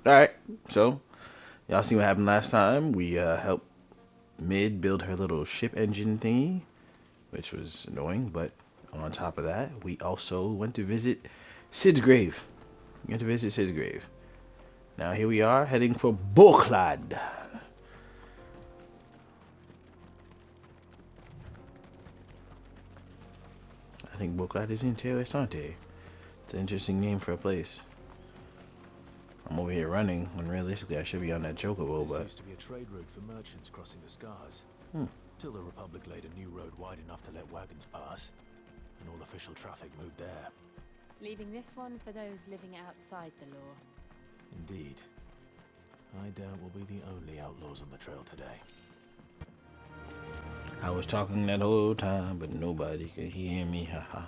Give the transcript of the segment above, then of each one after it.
Alright, so y'all see what happened last time? We helped Mid build her little ship engine thingy, which was annoying, but on top of that, we also went to visit Sid's grave. We went to visit Sid's grave. Now here we are, heading for Boklad. I think Boklad is in Terrasante. It's an interesting name for a place. I'm over here running, when realistically I should be on that chocobo, This but... used to be a trade route for merchants crossing the Scars. Till the Republic laid a new road wide enough to let wagons pass, and all official traffic moved there. Leaving this one for those living outside the law. Indeed. I doubt we'll be the only outlaws on the trail today. I was talking that whole time, but nobody could hear me, haha.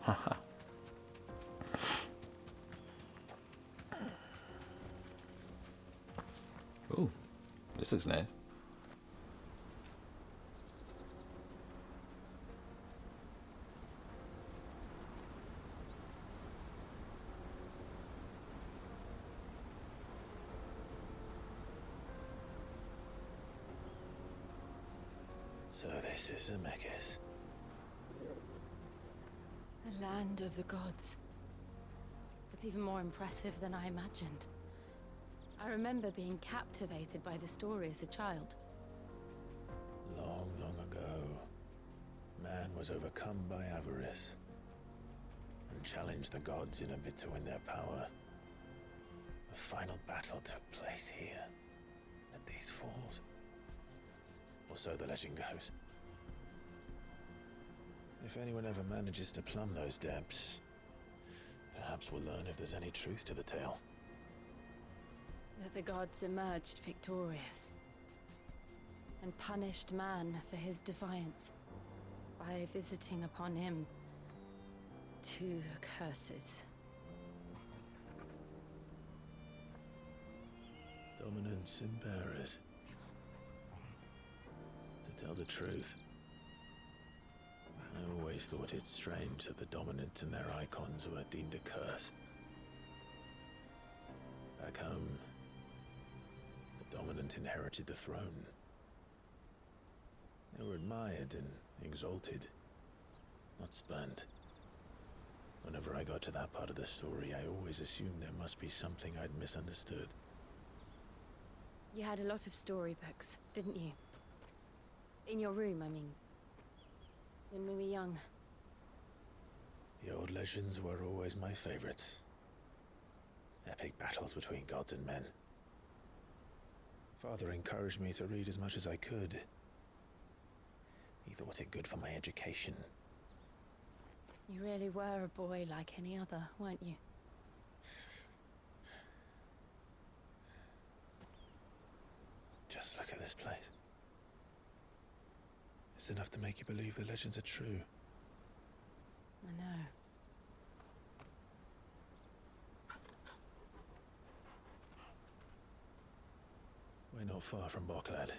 Haha. Ooh, this looks nice. So this is Zemeckis. The land of the gods. It's even more impressive than I imagined. I remember being captivated by the story as a child. Long, long ago, man was overcome by avarice and challenged the gods in a bid to win their power. The final battle took place here, at these falls. Or so the legend goes. If anyone ever manages to plumb those depths, perhaps we'll learn if there's any truth to the tale. That the gods emerged victorious and punished man for his defiance by visiting upon him two curses. Dominance and bearers. To tell the truth, I always thought it strange that the dominant and their icons were deemed a curse. Back home, the dominant inherited the throne. They were admired and exalted, not spurned. Whenever I got to that part of the story, I always assumed there must be something I'd misunderstood. You had a lot of storybooks, didn't you? In your room, I mean. When we were young. The old legends were always my favorites. Epic battles between gods and men. Father encouraged me to read as much as I could. He thought it good for my education. You really were a boy like any other, weren't you? Just look at this place. It's enough to make you believe the legends are true. I know. We're not far from Boklad.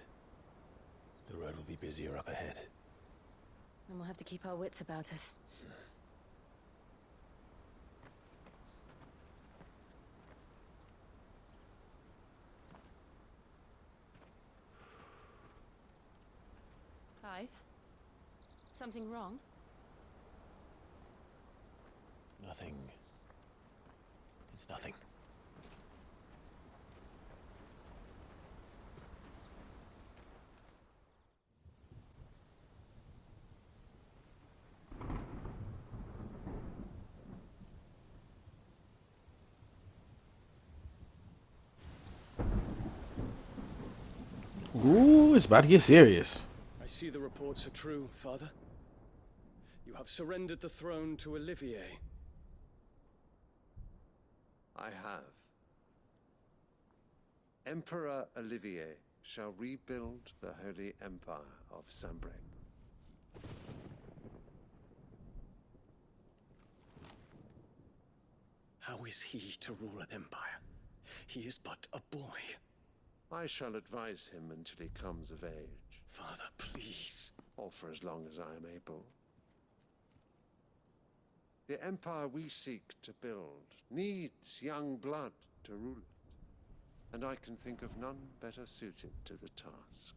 The road will be busier up ahead. And we'll have to keep our wits about us. Clive? Something wrong? Nothing. It's nothing. Ooh, it's about to get serious. I see the reports are true, Father. You have surrendered the throne to Olivier. I have. Emperor Olivier shall rebuild the Holy Empire of Sambrec. How is he to rule an empire? He is but a boy. I shall advise him until he comes of age, Father, please. or for as long as I am able. The empire we seek to build needs young blood to rule it. and I can think of none better suited to the task.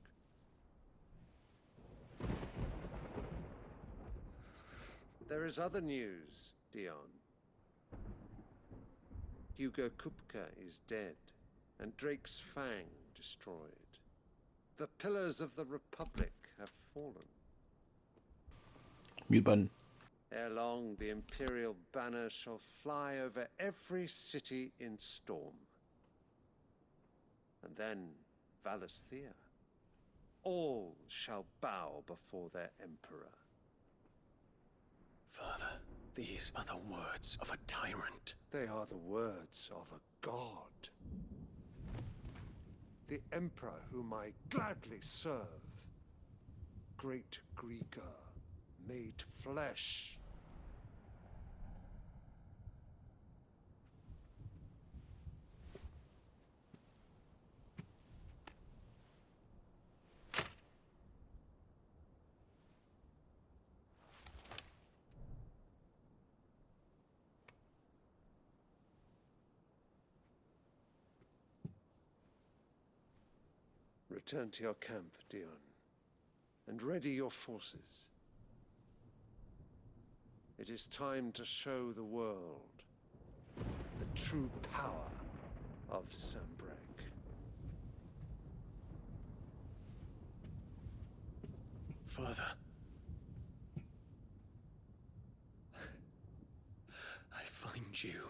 There is other news, Dion. Hugo Kupka is dead, and Drake's Fang destroyed. The pillars of the Republic have fallen. Mute button. Ere long, the Imperial banner shall fly over every city in Storm. And then Valisthea. All shall bow before their Emperor. Father, these are the words of a tyrant. They are the words of a god. The Emperor whom I gladly serve. Great Greeker, made flesh. Return to your camp, Dion, and ready your forces. It is time to show the world the true power of Sanbreque. Father. I find you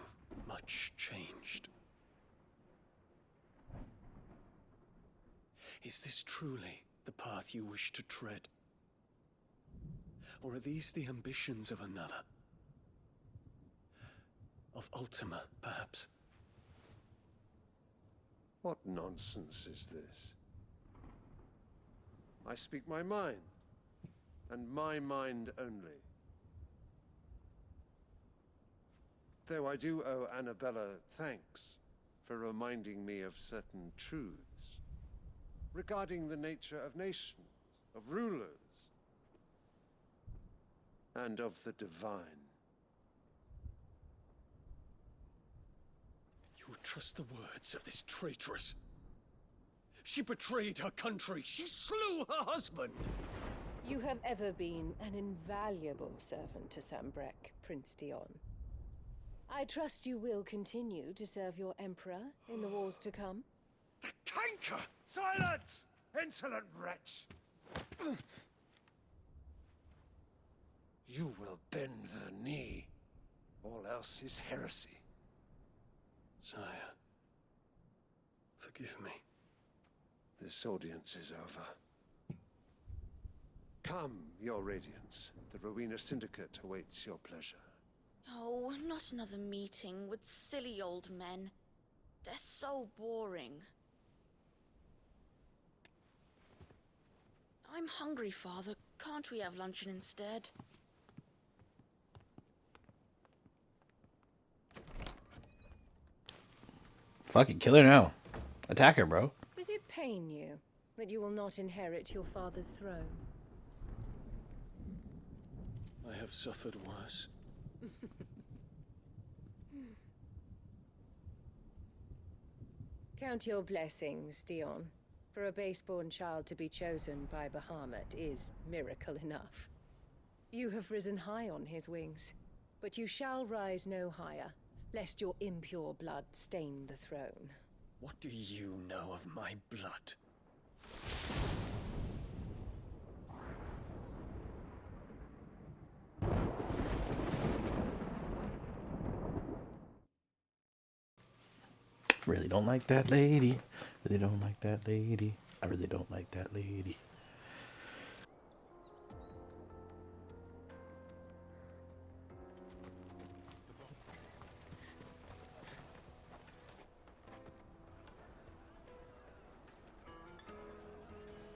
much changed. Is this truly the path you wish to tread? Or are these the ambitions of another? Of Ultima, perhaps? What nonsense is this? I speak my mind, and my mind only. Though I do owe Annabella thanks for reminding me of certain truths regarding the nature of nations, of rulers, and of the divine. You would trust the words of this traitress? She betrayed her country. She slew her husband. You have ever been an invaluable servant to Sanbreque, Prince Dion. I trust you will continue to serve your Emperor in the wars to come. The canker! Silence! Insolent wretch! You will bend the knee. All else is heresy. Sire, forgive me. This audience is over. Come, your Radiance. The Rowena Syndicate awaits your pleasure. Oh, not another meeting with silly old men. They're so boring. I'm hungry, Father. Can't we have luncheon instead? Fucking kill her now. Attack her, bro. Does it pain you that you will not inherit your father's throne? I have suffered worse. Count your blessings, Dion. For a base-born child to be chosen by Bahamut is miracle enough. You have risen high on his wings, but you shall rise no higher, lest your impure blood stain the throne. What do you know of my blood? Really don't like that lady. Really don't like that lady. I really don't like that lady.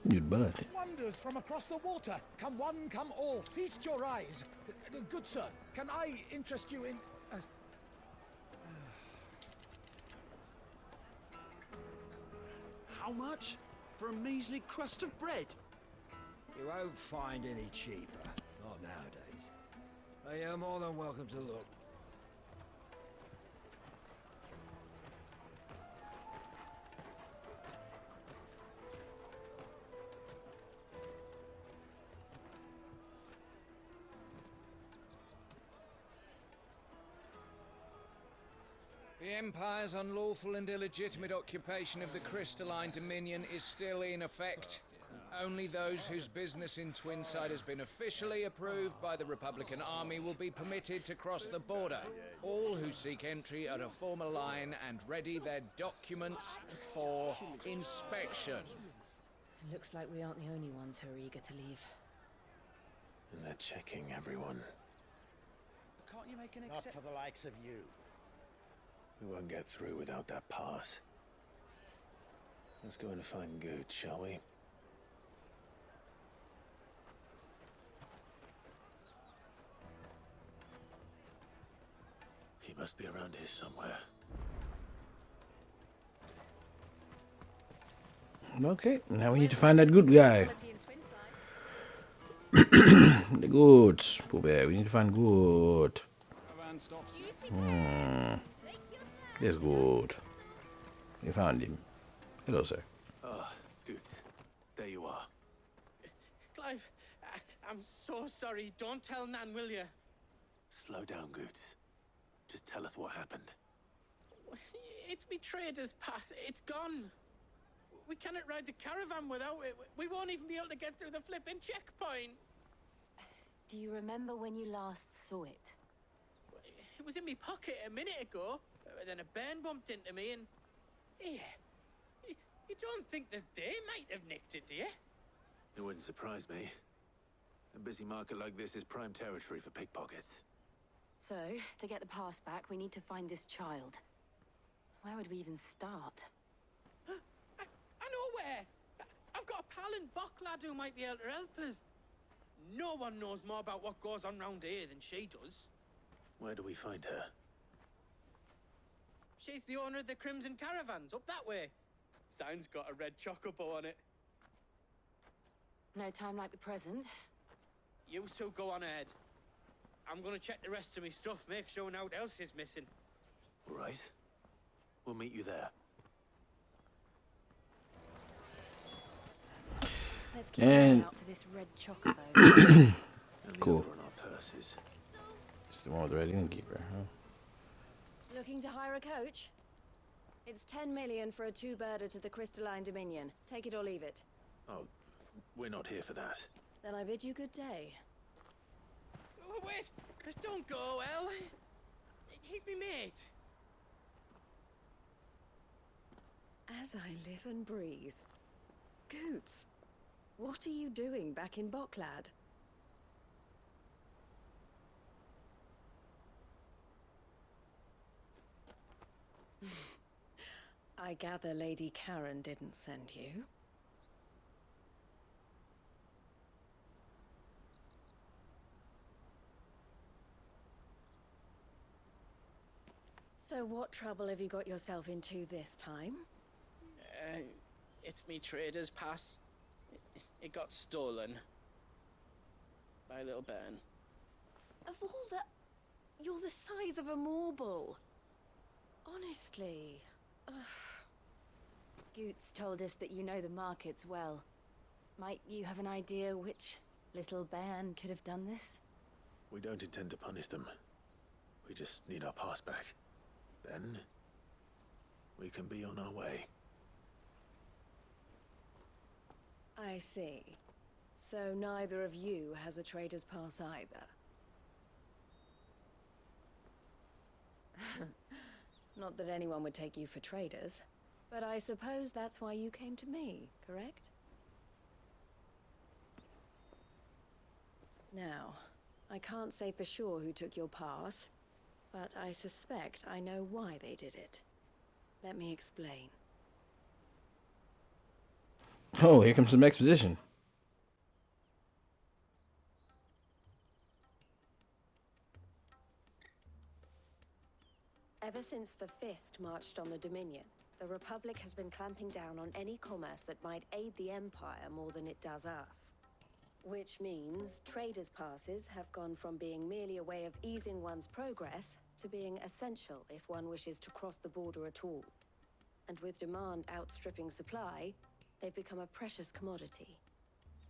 You'd bud. Wonders from across the water. Come one, come all. Feast your eyes. Good sir, can I interest you in... How much? For a measly crust of bread? You won't find any cheaper. Not nowadays. But you're more than welcome to look. The Empire's unlawful and illegitimate occupation of the Crystalline Dominion is still in effect. Only those whose business in Twinside has been officially approved by the Republican Army will be permitted to cross the border. All who seek entry are to form a line and ready their documents for inspection. It looks like we aren't the only ones who are eager to leave. And they're checking everyone. Can't you make an Not for the likes of you. We won't get through without that pass. Let's go and find Good, shall we? He must be around here somewhere. Okay, now we need to find that good guy. The good. Poor bear, we need to find good. There's good. We found him. Hello, sir. Ah, Good. There you are. Clive, I'm so sorry. Don't tell Nan, will you? Slow down, Good. Just tell us what happened. It's me trader's pass. It's gone. We cannot ride the caravan without it. We won't even be able to get through the flipping checkpoint. Do you remember when you last saw it? It was in my pocket a minute ago. Then a bairn bumped into me and... Yeah. You don't think that they might have nicked it, do you? It wouldn't surprise me. A busy market like this is prime territory for pickpockets. So, to get the pass back, we need to find this child. Where would we even start? I know where! I've got a pal in Boklad who might be able to help us. No one knows more about what goes on round here than she does. Where do we find her? She's the owner of the Crimson Caravans, up that way. Sign's got a red chocobo on it. No time like the present. You two go on ahead. I'm gonna check the rest of my stuff, make sure nothing else is missing. All right. We'll meet you there. Let's keep an eye out for this red chocobo. Cool. On our purses. It's the one with the red innkeeper, huh? Looking to hire a coach? It's 10 million for a two-birder to the Crystalline Dominion. Take it or leave it. Oh, we're not here for that. Then I bid you good day. Oh, wait! Don't go, El. He's me mate. As I live and breathe. Goots, what are you doing back in Boklad? I gather Lady Karen didn't send you. So what trouble have you got yourself into this time? It's me trader's pass. It got stolen. By a little bairn. Of all the... You're the size of a marble. Honestly. Ugh. Goots told us that you know the markets well. Might you have an idea which little bairn could have done this? We don't intend to punish them. We just need our pass back. Then, we can be on our way. I see. So neither of you has a trader's pass either. Not that anyone would take you for traders, but I suppose that's why you came to me, correct? Now, I can't say for sure who took your pass, but I suspect I know why they did it. Let me explain. Oh, here comes some exposition. Ever since the Fist marched on the Dominion, the Republic has been clamping down on any commerce that might aid the Empire more than it does us. Which means traders' passes have gone from being merely a way of easing one's progress to being essential if one wishes to cross the border at all. And with demand outstripping supply, they've become a precious commodity,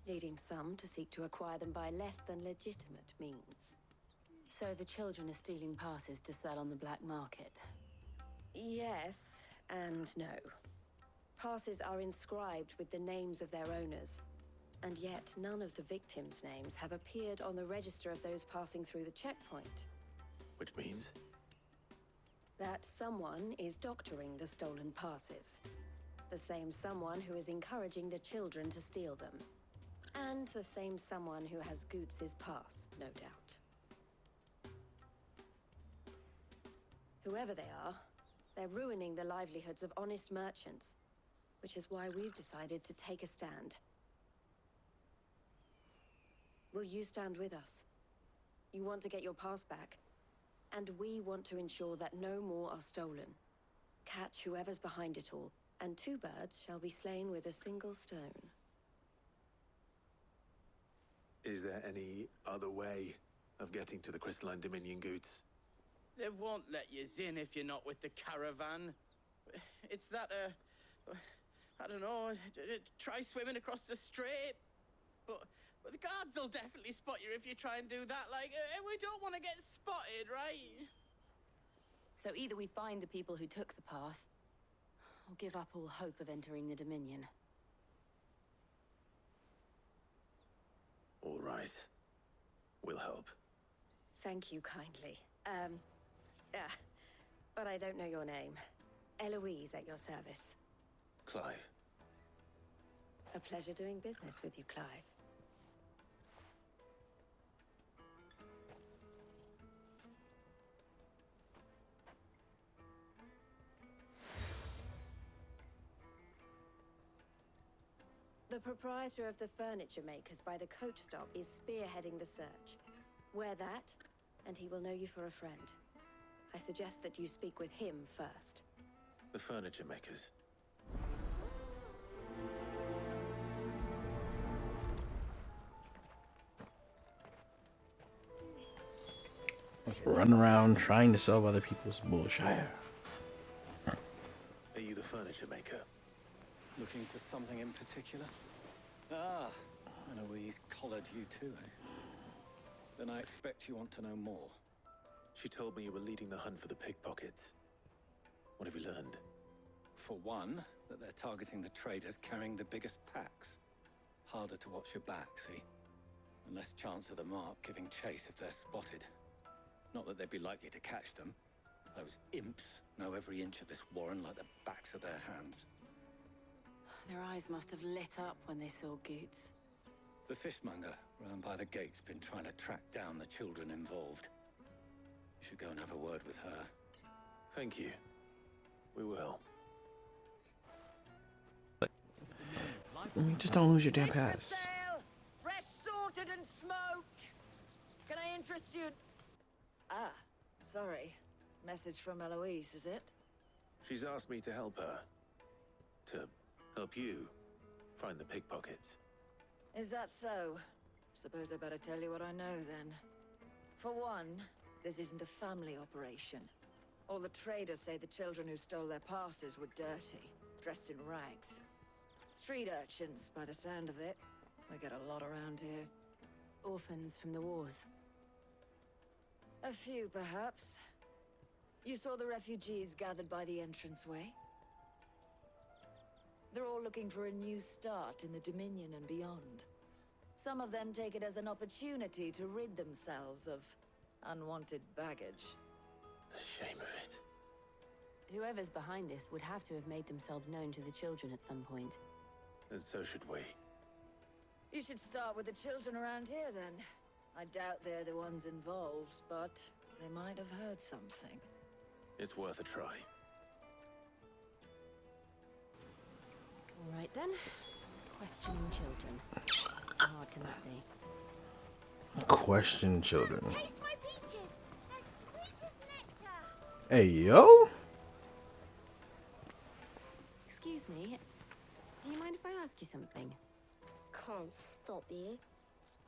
leading some to seek to acquire them by less than legitimate means. So the children are stealing passes to sell on the black market. Yes and no. Passes are inscribed with the names of their owners, and yet none of the victims' names have appeared on the register of those passing through the checkpoint. Which means? That someone is doctoring the stolen passes. The same someone who is encouraging the children to steal them. And the same someone who has Goots's pass, no doubt. Whoever they are, they're ruining the livelihoods of honest merchants, which is why we've decided to take a stand. Will you stand with us? You want to get your pass back, and we want to ensure that no more are stolen. Catch whoever's behind it all, and 2 birds shall be slain with a single stone. Is there any other way of getting to the Crystalline Dominion, Goots? They won't let you in if you're not with the caravan. It's that, I don't know, try swimming across the strait. But the guards will definitely spot you if you try and do that. Like, we don't want to get spotted, right? So either we find the people who took the pass, or give up all hope of entering the Dominion. All right. We'll help. Thank you kindly. But I don't know your name. Eloise at your service. Clive. A pleasure doing business with you, Clive. The proprietor of the furniture makers by the coach stop is spearheading the search. Wear that, and he will know you for a friend. I suggest that you speak with him first. The furniture makers. Run around trying to solve other people's bullshit. Are you the furniture maker? Looking for something in particular? Ah, Eloise collared you too, eh? Then I expect you want to know more. She told me you were leading the hunt for the pickpockets. What have you learned? For one, that they're targeting the traders carrying the biggest packs. Harder to watch your back, see? And less chance of the mark giving chase if they're spotted. Not that they'd be likely to catch them. Those imps know every inch of this warren like the backs of their hands. Their eyes must have lit up when they saw Goots. The fishmonger round by the gate's been trying to track down the children involved. You should go and have a word with her. Thank you. We will. Just don't lose your damn Fish for pass. sale! Fresh sorted and smoked! Can I interest you? Ah, sorry. Message from Eloise, is it? She's asked me to help her. To help you find the pickpockets. Is that so? Suppose I better tell you what I know then. For one, this isn't a family operation. All the traders say the children who stole their passes were dirty, dressed in rags. Street urchins, by the sound of it. We get a lot around here. Orphans from the wars. A few, perhaps. You saw the refugees gathered by the entranceway? They're all looking for a new start in the Dominion and beyond. Some of them take it as an opportunity to rid themselves of unwanted baggage. The shame of it. Whoever's behind this would have to have made themselves known to the children at some point. And so should we. You should start with the children around here, then. I doubt they're the ones involved, but they might have heard something. It's worth a try. All right then. Questioning children. How hard can that be? Question children. Taste my peaches. They're sweet as nectar. Hey, yo! Excuse me. Do you mind if I ask you something? Can't stop you.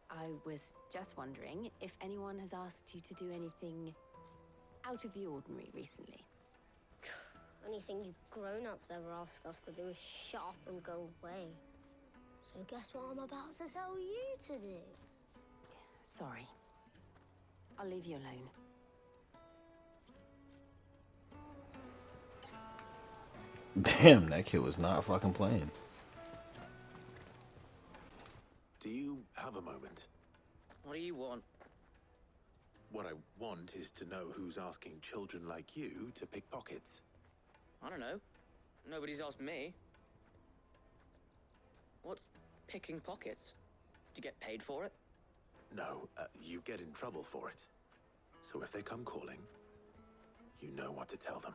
I was just wondering if anyone has asked you to do anything out of the ordinary recently. Anything you grown-ups ever ask us to do is shut up and go away. So guess what I'm about to tell you to do? Sorry. I'll leave you alone. Damn, that kid was not fucking playing. Do you have a moment? What do you want? What I want is to know who's asking children like you to pick pockets. I don't know. Nobody's asked me. What's picking pockets? Do you get paid for it? No, you get in trouble for it. So if they come calling, you know what to tell them.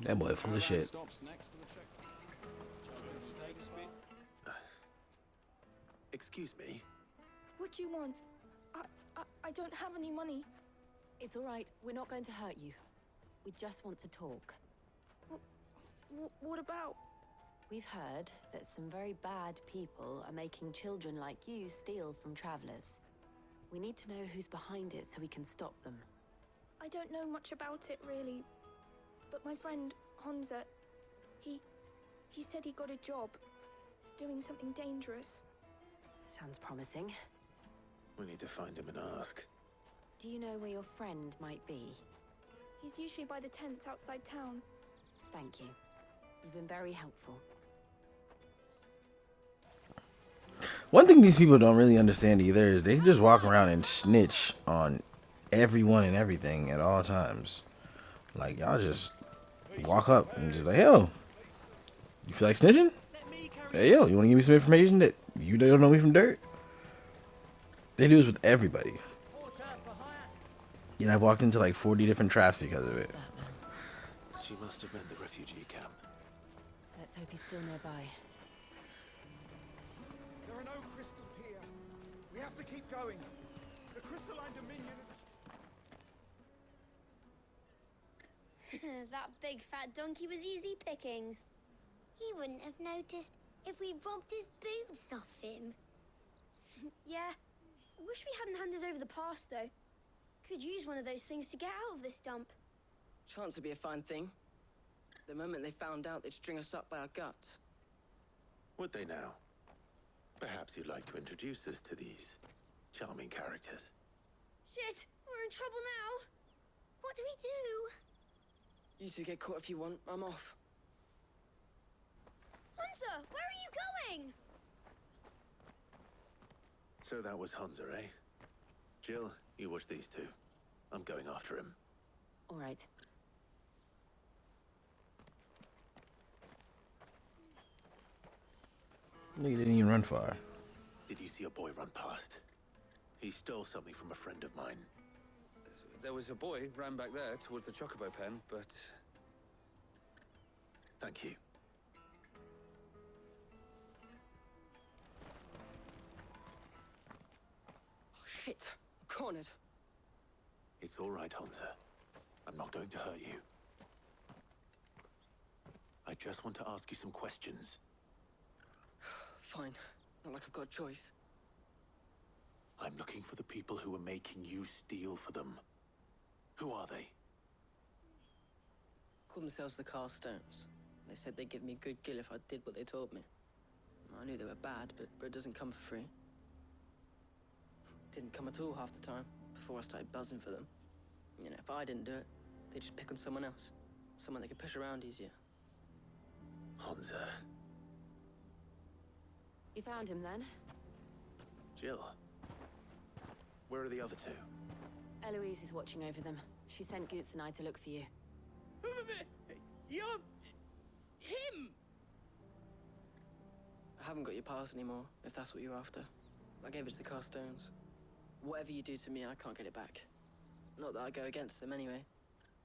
That boy full of shit. Excuse me? What do you want? I don't have any money. It's all right. We're not going to hurt you. We just want to talk. What about? We've heard that some very bad people are making children like you steal from travelers. We need to know who's behind it so we can stop them. I don't know much about it, really. But my friend, Hansa, he said he got a job doing something dangerous. Sounds promising. We need to find him and ask. Do you know where your friend might be? He's usually by the tents outside town. Thank you. You've been very helpful. One thing these people don't really understand either is they just walk around and snitch on everyone and everything at all times. Like, y'all just walk up and just like, yo, you feel like snitching? Hey, yo, you want to give me some information that you don't know me from dirt? They do this with everybody. You know, I've walked into like 40 different traps because of it. She must have been the refugee camp. Let's hope he's still nearby. There are no crystals here. We have to keep going. The Crystalline Dominion is... That big fat donkey was easy pickings. He wouldn't have noticed if we robbed his boots off him. Yeah. Wish we hadn't handed over the pass, though. Could use one of those things to get out of this dump. Chance would be a fine thing. The moment they found out, they'd string us up by our guts. Would they now? Perhaps you'd like to introduce us to these charming characters. Shit, we're in trouble now. What do we do? You two get caught if you want. I'm off. Hunter, where are you going? So that was Hansa, eh? Jill, you watch these two. I'm going after him. All right. He didn't even run far. Did you see a boy run past? He stole something from a friend of mine. There was a boy ran back there towards the Chocobo pen, but... Thank you. Oh, shit. I'm cornered. It's all right, Hansa. I'm not going to hurt you. I just want to ask you some questions. Fine. Not like I've got a choice. I'm looking for the people who are making you steal for them. Who are they? Call themselves the Carstones. They said they'd give me a good gill if I did what they told me. I knew they were bad, but bread doesn't come for free. Didn't come at all half the time, before I started buzzing for them. You know, if I didn't do it, they'd just pick on someone else. Someone they could push around easier. Hansa. You found him then? Jill. Where are the other two? Eloise is watching over them. She sent Goots and I to look for you. You're... him! I haven't got your pass anymore, if that's what you're after. I gave it to the Carstones. Whatever you do to me, I can't get it back. Not that I go against them anyway.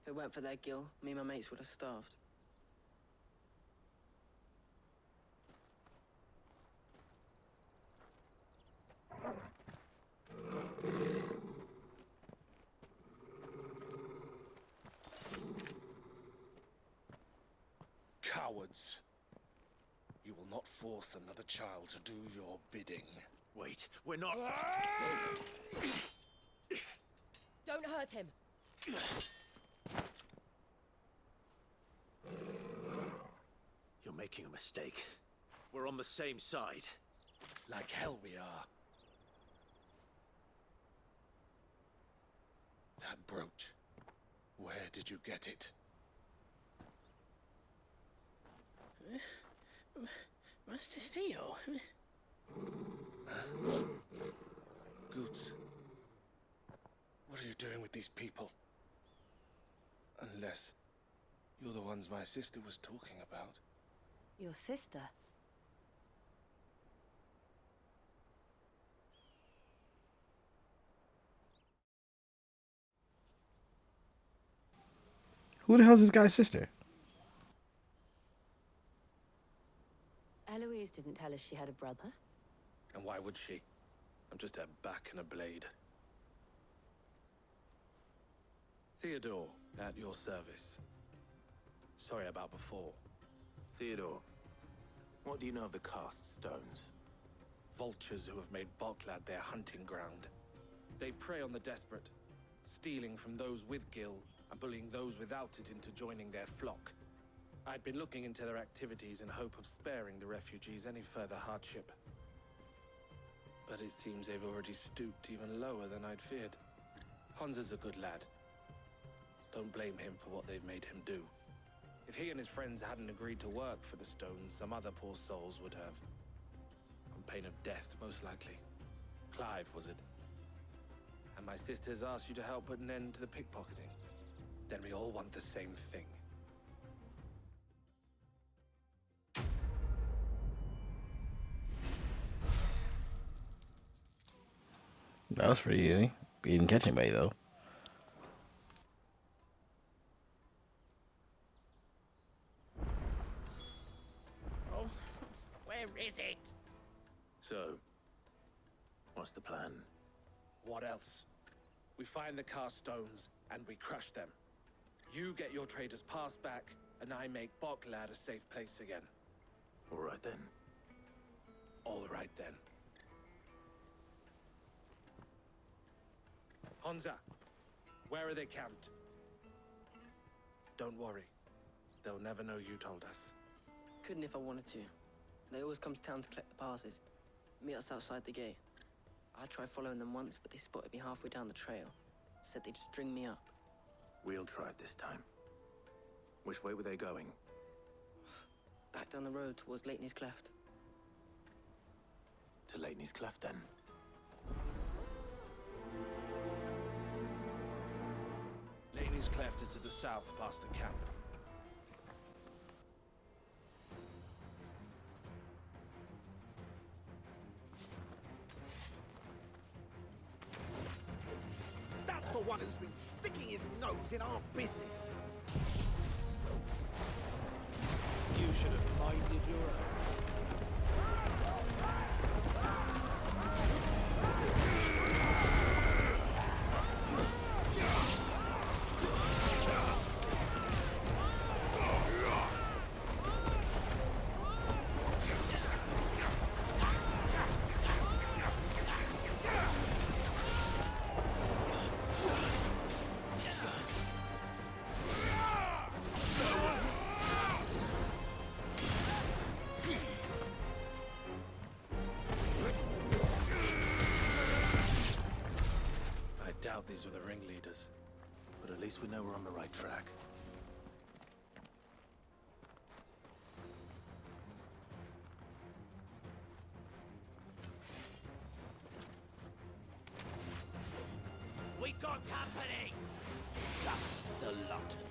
If it weren't for their gill, me and my mates would have starved. Cowards. You will not force another child to do your bidding. Wait, we're not... Don't hurt him. You're making a mistake. We're on the same side. Like hell we are. That brooch. Where did you get it? Master Theo? Goots. What are you doing with these people? Unless you're the ones my sister was talking about. Your sister? Who the hell's this guy's sister? Eloise didn't tell us she had a brother. And why would she? I'm just a back and a blade. Theodore, at your service. Sorry about before. Theodore, what do you know of the cast stones? Vultures who have made Boklad their hunting ground. They prey on the desperate, stealing from those with gil and bullying those without it into joining their flock. I'd been looking into their activities in hope of sparing the refugees any further hardship. But it seems they've already stooped even lower than I'd feared. Hansa's a good lad. Don't blame him for what they've made him do. If he and his friends hadn't agreed to work for the stones, some other poor souls would have. On pain of death, most likely. Clive, was it? And my sisters asked you to help put an end to the pickpocketing. Then we all want the same thing. That was pretty easy. You didn't catch anybody though. Oh, where is it? So, what's the plan? What else? We find the cast stones and we crush them. You get your traders' pass back, and I make Boklad a safe place again. All right then. All right then. Hansa, where are they camped? Don't worry. They'll never know you told us. Couldn't if I wanted to. They always come to town to collect the passes. Meet us outside the gate. I tried following them once, but they spotted me halfway down the trail. Said they'd string me up. We'll try it this time. Which way were they going? Back down the road towards Leighton's Cleft. To Leighton's Cleft, then. Leighton's Cleft is to the south, past the camp. That's the one who's been sticking his nose in our business. You should have minded your own. These were the ringleaders. But at least we know we're on the right track. We got company! That's the lot of them.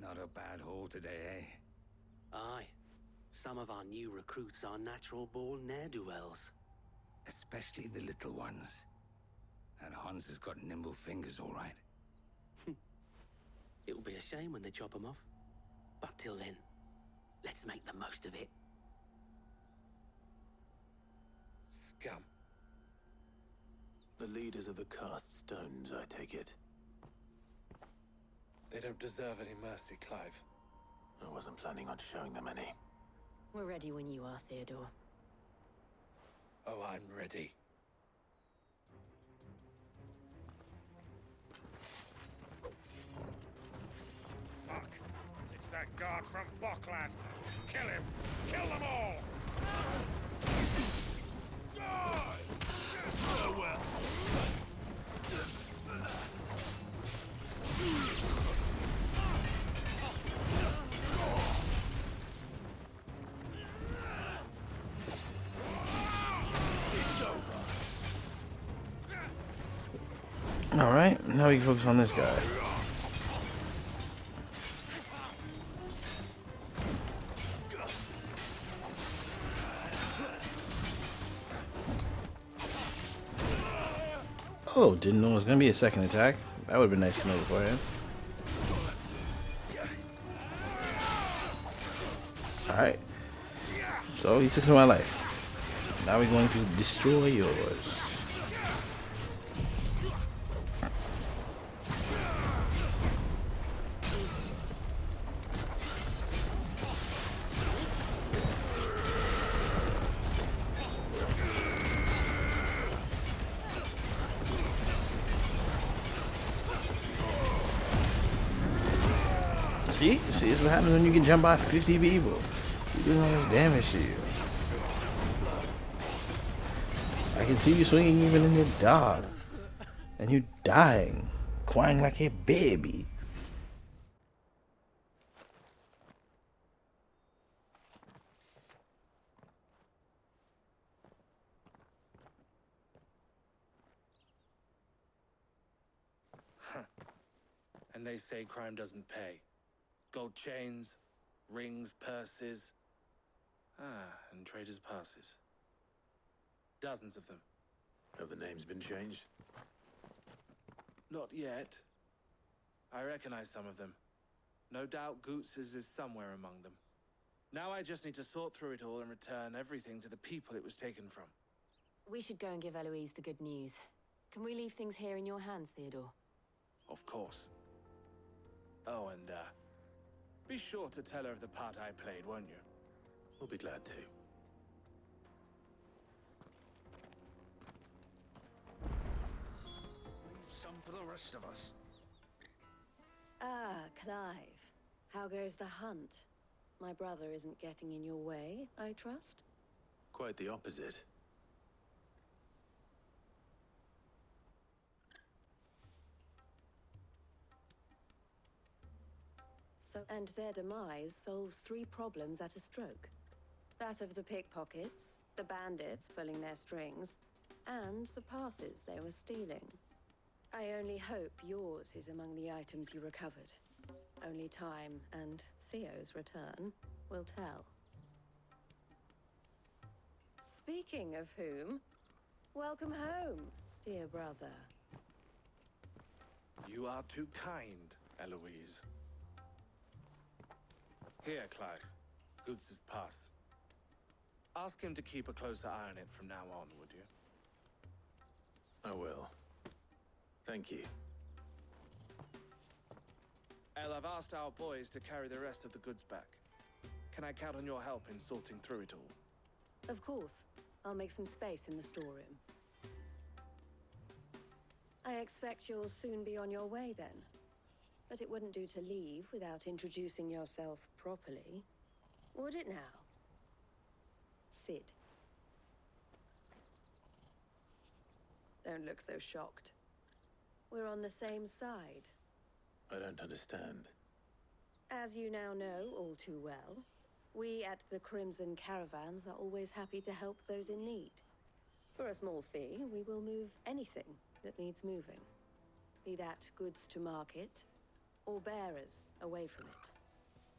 Not a bad haul today, eh? Aye. Some of our new recruits are natural-born ne'er-do-wells. Especially the little ones. That Hans has got nimble fingers, all right. It'll be a shame when they chop them off. But till then, let's make the most of it. Scum. The leaders of the cast stones, I take it. They don't deserve any mercy, Clive. I wasn't planning on showing them any. We're ready when you are, Theodore. Oh, I'm ready. Fuck! It's that guard from Boklad! Kill him! Kill them all! Well. Alright, now we can focus on this guy. Oh, didn't know it was gonna be a second attack. That would have been nice to know beforehand. Alright. So he took some of my life. Now we're going to destroy yours. See, this is what happens when you get jumped by 50 people. You're doing all this damage to you. I can see you swinging even in the dark. And you dying, crying like a baby. And they say crime doesn't pay. Gold chains, rings, purses. And traders' passes. Dozens of them. Have the names been changed? Not yet. I recognize some of them. No doubt Goots's is somewhere among them. Now I just need to sort through it all and return everything to the people it was taken from. We should go and give Eloise the good news. Can we leave things here in your hands, Theodore? Of course. Oh, and, be sure to tell her of the part I played, won't you? We'll be glad to. Leave some for the rest of us. Ah, Clive. How goes the hunt? My brother isn't getting in your way, I trust? Quite the opposite. And their demise solves 3 problems at a stroke. That of the pickpockets, the bandits pulling their strings, and the passes they were stealing. I only hope yours is among the items you recovered. Only time and Theo's return will tell. Speaking of whom, welcome home, dear brother. You are too kind, Eloise. Here, Clive. Goots's pass. Ask him to keep a closer eye on it from now on, would you? I will. Thank you. El, I've asked our boys to carry the rest of the goods back. Can I count on your help in sorting through it all? Of course. I'll make some space in the storeroom. I expect you'll soon be on your way then. But it wouldn't do to leave without introducing yourself properly. Would it now? Sid. Don't look so shocked. We're on the same side. I don't understand. As you now know all too well, we at the Crimson Caravans are always happy to help those in need. For a small fee, we will move anything that needs moving. Be that goods to market, or bearers away from it.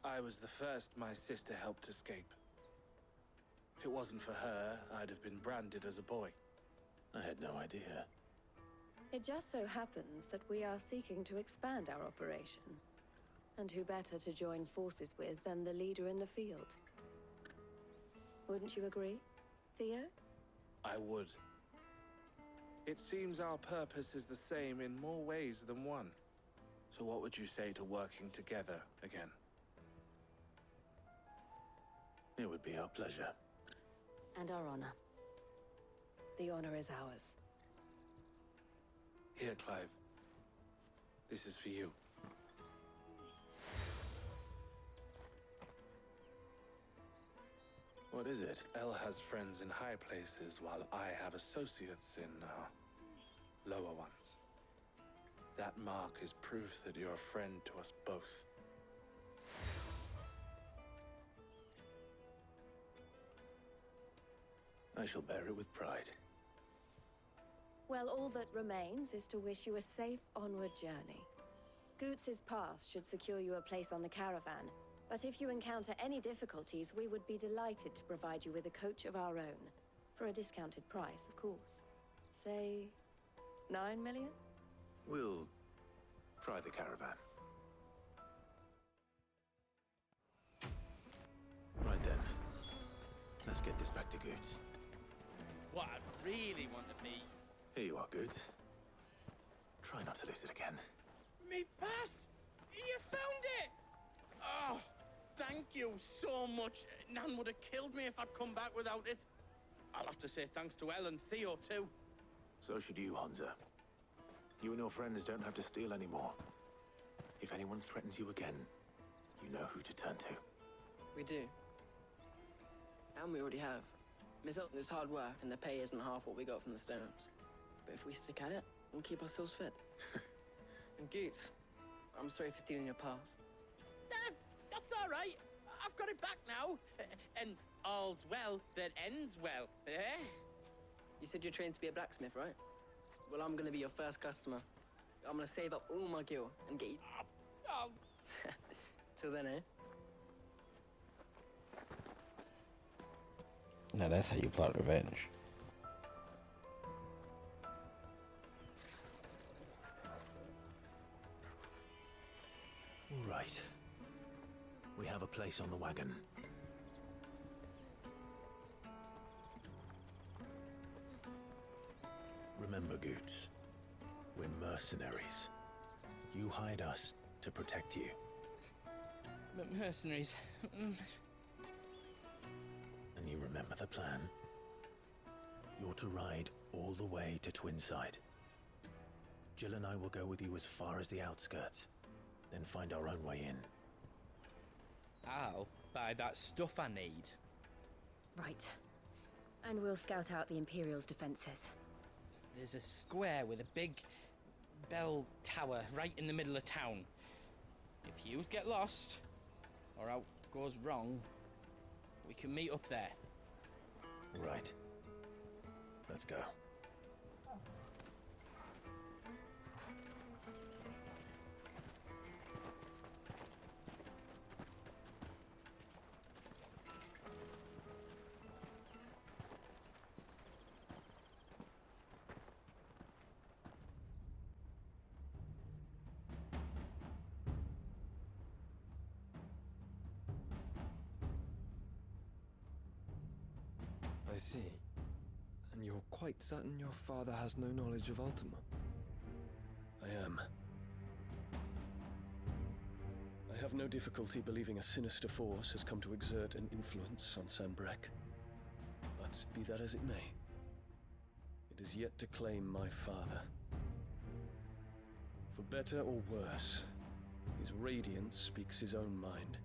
I was the first my sister helped escape. If it wasn't for her, I'd have been branded as a boy. I had no idea. It just so happens that we are seeking to expand our operation. And who better to join forces with than the leader in the field? Wouldn't you agree, Theo? I would. It seems our purpose is the same in more ways than one. So what would you say to working together again? It would be our pleasure. And our honor. The honor is ours. Here, Clive. This is for you. What is it? Elle has friends in high places, while I have associates in, lower ones. That mark is proof that you're a friend to us both. I shall bear it with pride. Well, all that remains is to wish you a safe onward journey. Goots's pass should secure you a place on the caravan, but if you encounter any difficulties, we would be delighted to provide you with a coach of our own. For a discounted price, of course. Say, 9 million? We'll try the caravan. Right then. Let's get this back to Goots. What I really want to be... Here you are, Goots. Try not to lose it again. Me pass! You found it! Oh, thank you so much. Nan would have killed me if I'd come back without it. I'll have to say thanks to Elle and Theo, too. So should you, Hansa. You and your friends don't have to steal anymore. If anyone threatens you again, you know who to turn to. We do. And we already have. Miss Elton is hard work, and the pay isn't half what we got from the stones. But if we stick at it, we'll keep ourselves fit. And Goots, I'm sorry for stealing your pass. That's all right. I've got it back now. And all's well that ends well, eh? You said you're trained to be a blacksmith, right? Well, I'm gonna be your first customer. I'm gonna save up all my gil and get you... Oh. Till then, eh? Now that's how you plot revenge. All right. We have a place on the wagon. Remember, Goots, we're mercenaries. You hired us to protect you. Mercenaries. And you remember the plan? You're to ride all the way to Twinside. Jill and I will go with you as far as the outskirts, then find our own way in. I'll buy that stuff I need. Right. And we'll scout out the Imperial's defenses. There's a square with a big bell tower right in the middle of town. If you get lost, or out goes wrong, we can meet up there. Right. Let's go. I see. And you're quite certain your father has no knowledge of Ultima? I am. I have no difficulty believing a sinister force has come to exert an influence on Sanbreque. But be that as it may, it is yet to claim my father. For better or worse, his radiance speaks his own mind.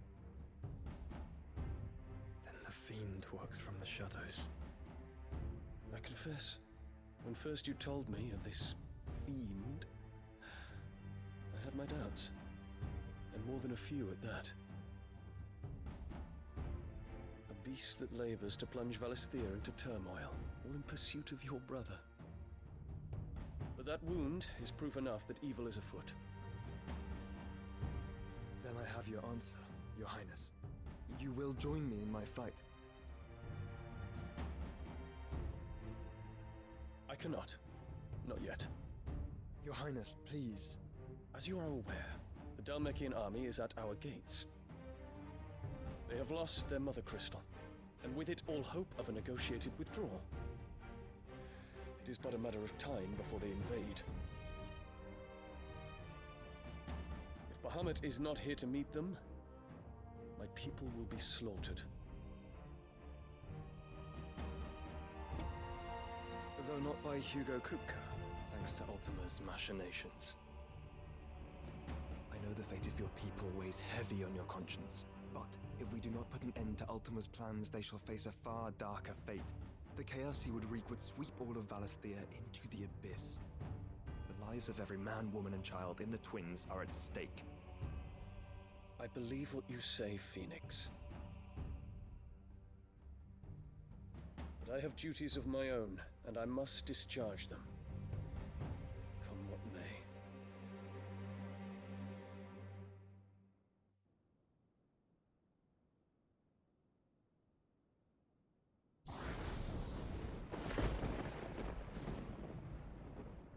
Then the fiend works from the shadows. I confess, when first you told me of this fiend, I had my doubts, and more than a few at that. A beast that labors to plunge Valisthea into turmoil, all in pursuit of your brother. But that wound is proof enough that evil is afoot. Then I have your answer, Your Highness. You will join me in my fight. I cannot. Not yet. Your Highness, please. As you are aware, the The Dalmekian army is at our gates. They have lost their mother crystal, and with it all hope of a negotiated withdrawal. It is but a matter of time before they invade. If Bahamut is not here to meet them, my people will be slaughtered. Though not by Hugo Kupka, thanks to Ultima's machinations. I know the fate of your people weighs heavy on your conscience, but if we do not put an end to Ultima's plans, they shall face a far darker fate. The chaos he would wreak would sweep all of Valisthea into the abyss. The lives of every man, woman, and child in the Twins are at stake. I believe what you say, Phoenix. But I have duties of my own, and I must discharge them. Come what may.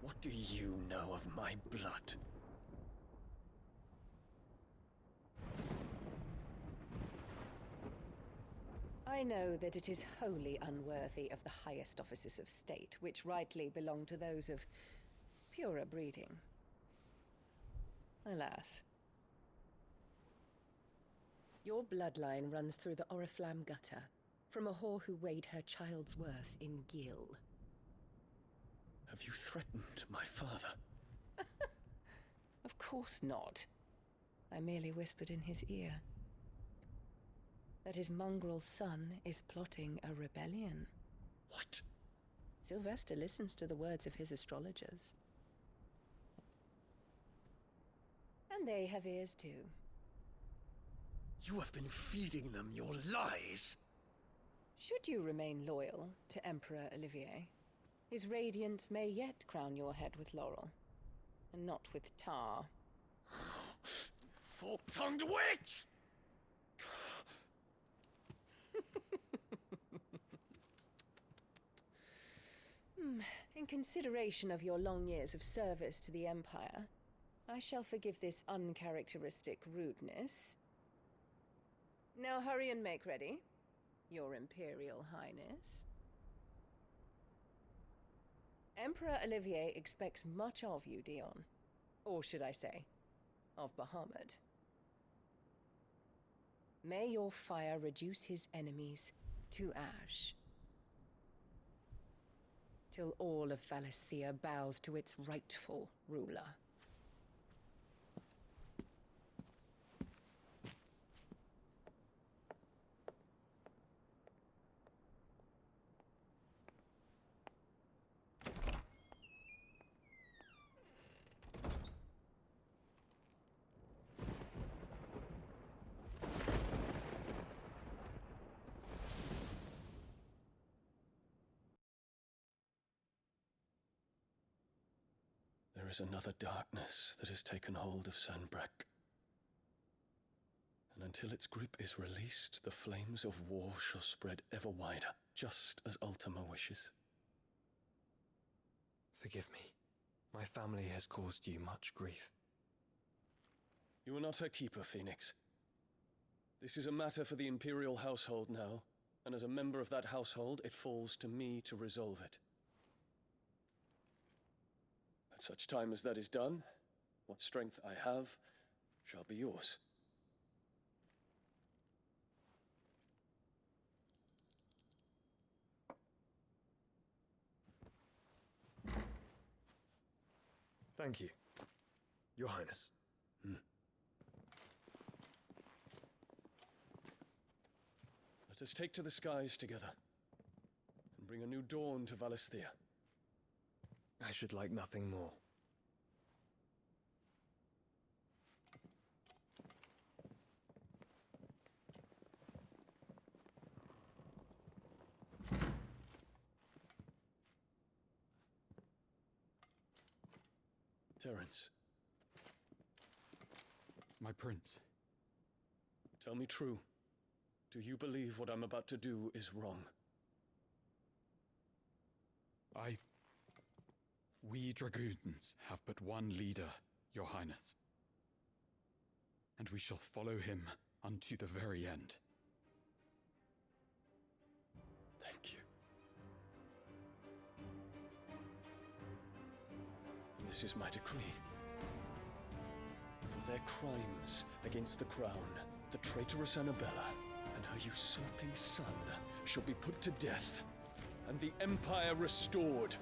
What do you know of my blood? I know that it is wholly unworthy of the highest offices of state, which rightly belong to those of purer breeding. Alas. Your bloodline runs through the Oriflamme gutter, from a whore who weighed her child's worth in gil. Have you threatened my father? Of course not. I merely whispered in his ear that his mongrel son is plotting a rebellion. What? Sylvester listens to the words of his astrologers. And they have ears too. You have been feeding them your lies! Should you remain loyal to Emperor Olivier, his radiance may yet crown your head with laurel, and not with tar. Fork-tongued witch! In consideration of your long years of service to the Empire, I shall forgive this uncharacteristic rudeness. Now hurry and make ready, Your Imperial Highness. Emperor Olivier expects much of you, Dion. Or should I say, of Bahamut. May your fire reduce his enemies to ash, till all of Valisthea bows to its rightful ruler. There is another darkness that has taken hold of Sanbreque. And until its grip is released, the flames of war shall spread ever wider, just as Ultima wishes. Forgive me. My family has caused you much grief. You are not her keeper, Phoenix. This is a matter for the Imperial household now, and as a member of that household, it falls to me to resolve it. At such time as that is done, what strength I have shall be yours. Thank you, Your Highness. Let us take to the skies together, and bring a new dawn to Valisthea. I should like nothing more. Terence. My prince. Tell me true. Do you believe what I'm about to do is wrong? We Dragoons have but one leader, Your Highness. and we shall follow him unto the very end. Thank you. And this is my decree. For their crimes against the crown, the traitorous Annabella and her usurping son shall be put to death, and the Empire restored.